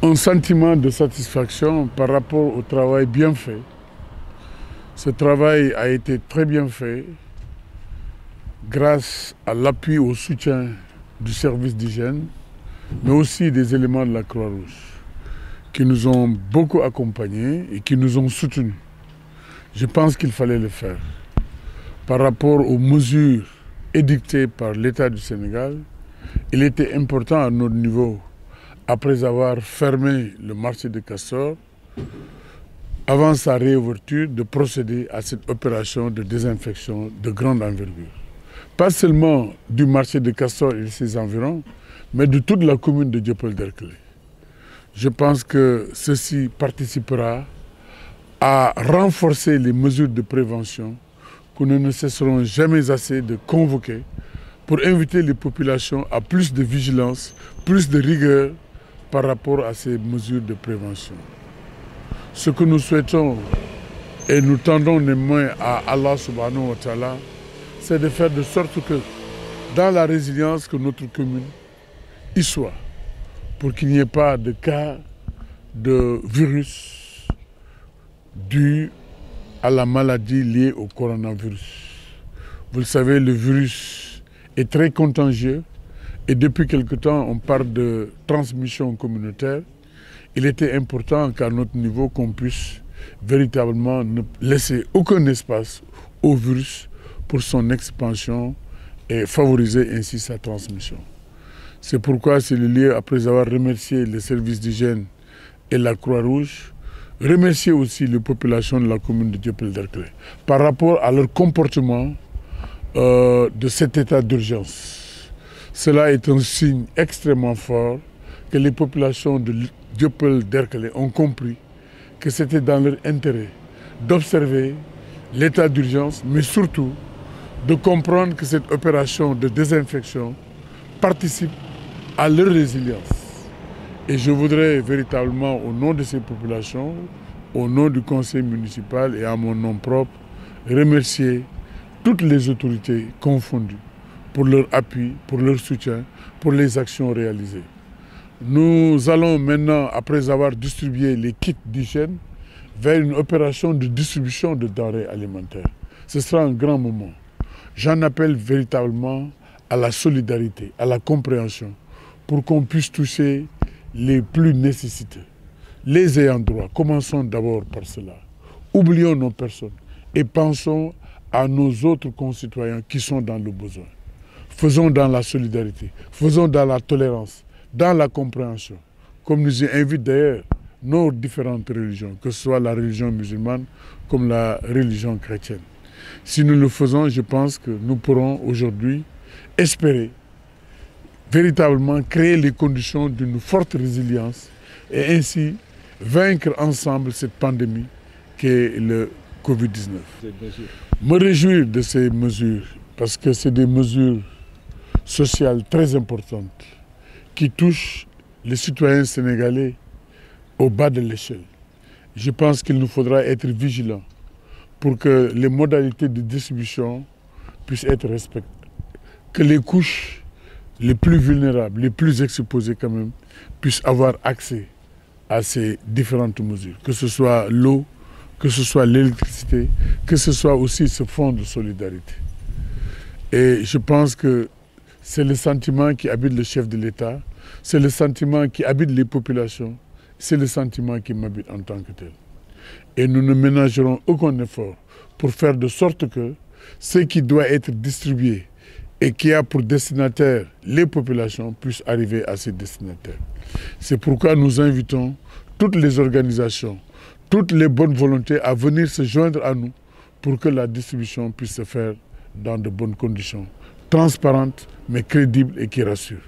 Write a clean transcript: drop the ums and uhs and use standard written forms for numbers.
Un sentiment de satisfaction par rapport au travail bien fait. Ce travail a été très bien fait grâce à l'appui, au soutien du service d'hygiène, mais aussi des éléments de la Croix-Rouge qui nous ont beaucoup accompagnés et qui nous ont soutenus. Je pense qu'il fallait le faire. Par rapport aux mesures édictées par l'État du Sénégal, il était important à notre niveau, après avoir fermé le marché de Castor, avant sa réouverture, de procéder à cette opération de désinfection de grande envergure. Pas seulement du marché de Castor et ses environs, mais de toute la commune de Dieuppeul-Derklé. Je pense que ceci participera à renforcer les mesures de prévention que nous ne cesserons jamais assez de convoquer pour inviter les populations à plus de vigilance, plus de rigueur par rapport à ces mesures de prévention. Ce que nous souhaitons et nous tendons les mains à Allah subhanahu wa ta'ala, c'est de faire de sorte que dans la résilience que notre commune y soit, pour qu'il n'y ait pas de cas de virus dû à la maladie liée au coronavirus. Vous le savez, le virus est très contagieux et depuis quelque temps, on parle de transmission communautaire. Il était important qu'à notre niveau, qu'on puisse véritablement ne laisser aucun espace au virus pour son expansion et favoriser ainsi sa transmission. C'est pourquoi c'est le lieu, après avoir remercié les services d'hygiène et la Croix-Rouge, remercier aussi les populations de la commune de Dieuppeul-Derklé par rapport à leur comportement de cet état d'urgence. Cela est un signe extrêmement fort que les populations de Dieuppeul-Derklé ont compris que c'était dans leur intérêt d'observer l'état d'urgence, mais surtout de comprendre que cette opération de désinfection participe à leur résilience. Et je voudrais véritablement, au nom de ces populations, au nom du conseil municipal et à mon nom propre, remercier toutes les autorités confondues pour leur appui, pour leur soutien, pour les actions réalisées. Nous allons maintenant, après avoir distribué les kits d'hygiène, vers une opération de distribution de denrées alimentaires. Ce sera un grand moment. J'en appelle véritablement à la solidarité, à la compréhension, pour qu'on puisse toucher les plus nécessiteux. Les ayants droit, commençons d'abord par cela. Oublions nos personnes et pensons à nos autres concitoyens qui sont dans le besoin. Faisons dans la solidarité, faisons dans la tolérance, dans la compréhension, comme nous y invitent d'ailleurs nos différentes religions, que ce soit la religion musulmane comme la religion chrétienne. Si nous le faisons, je pense que nous pourrons aujourd'hui espérer véritablement créer les conditions d'une forte résilience et ainsi vaincre ensemble cette pandémie qu'est le Covid-19. Me réjouir de ces mesures parce que c'est des mesures sociales très importantes qui touchent les citoyens sénégalais au bas de l'échelle. Je pense qu'il nous faudra être vigilants pour que les modalités de distribution puissent être respectées, que les couches les plus vulnérables, les plus exposés quand même, puissent avoir accès à ces différentes mesures, que ce soit l'eau, que ce soit l'électricité, que ce soit aussi ce fonds de solidarité. Et je pense que c'est le sentiment qui habite le chef de l'État, c'est le sentiment qui habite les populations, c'est le sentiment qui m'habite en tant que tel. Et nous ne ménagerons aucun effort pour faire de sorte que ce qui doit être distribué et qui a pour destinataire les populations puisse arriver à ces destinataires. C'est pourquoi nous invitons toutes les organisations, toutes les bonnes volontés à venir se joindre à nous pour que la distribution puisse se faire dans de bonnes conditions, transparentes mais crédibles et qui rassurent.